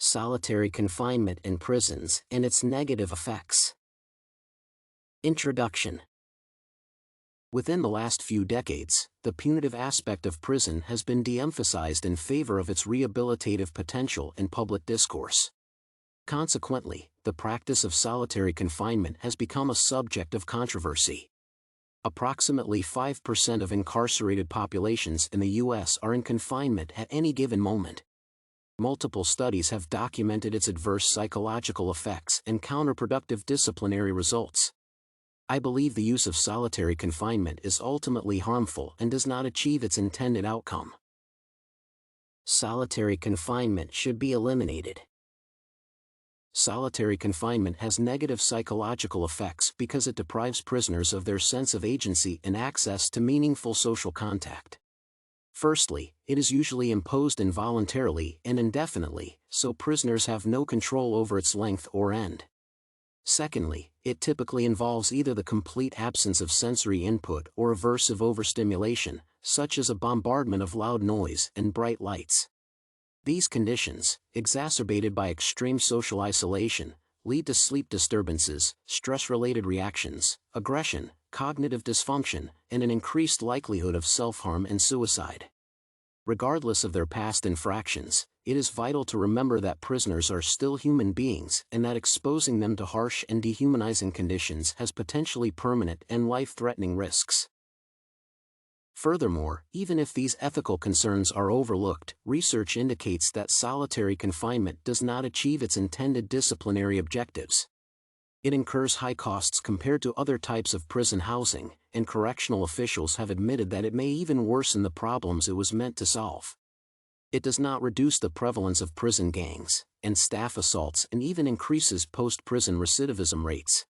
Solitary confinement in prisons and its negative effects. Introduction. Within the last few decades, the punitive aspect of prison has been de-emphasized in favor of its rehabilitative potential in public discourse. Consequently, the practice of solitary confinement has become a subject of controversy. Approximately 5% of incarcerated populations in the U.S. are in confinement at any given moment. Multiple studies have documented its adverse psychological effects and counterproductive disciplinary results. I believe the use of solitary confinement is ultimately harmful and does not achieve its intended outcome. Solitary confinement should be eliminated. Solitary confinement has negative psychological effects because it deprives prisoners of their sense of agency and access to meaningful social contact. Firstly, it is usually imposed involuntarily and indefinitely, so prisoners have no control over its length or end. Secondly, it typically involves either the complete absence of sensory input or aversive overstimulation, such as a bombardment of loud noise and bright lights. These conditions, exacerbated by extreme social isolation, lead to sleep disturbances, stress-related reactions, aggression, cognitive dysfunction, and an increased likelihood of self-harm and suicide. Regardless of their past infractions, it is vital to remember that prisoners are still human beings and that exposing them to harsh and dehumanizing conditions has potentially permanent and life-threatening risks. Furthermore, even if these ethical concerns are overlooked, research indicates that solitary confinement does not achieve its intended disciplinary objectives. It incurs high costs compared to other types of prison housing, and correctional officials have admitted that it may even worsen the problems it was meant to solve. It does not reduce the prevalence of prison gangs and staff assaults and even increases post-prison recidivism rates.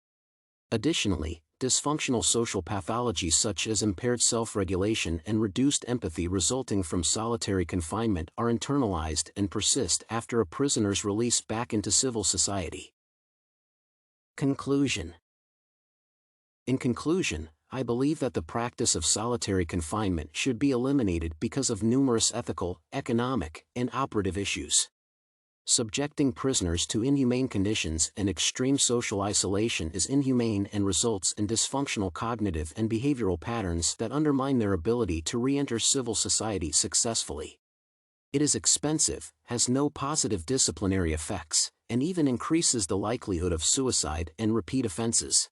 Additionally, dysfunctional social pathologies such as impaired self-regulation and reduced empathy resulting from solitary confinement are internalized and persist after a prisoner's release back into civil society. Conclusion. In conclusion, I believe that the practice of solitary confinement should be eliminated because of numerous ethical, economic, and operative issues. Subjecting prisoners to inhumane conditions and extreme social isolation is inhumane and results in dysfunctional cognitive and behavioral patterns that undermine their ability to re-enter civil society successfully. It is expensive, has no positive disciplinary effects, and even increases the likelihood of suicide and repeat offenses.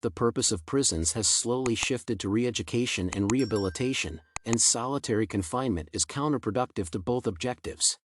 The purpose of prisons has slowly shifted to re-education and rehabilitation, and solitary confinement is counterproductive to both objectives.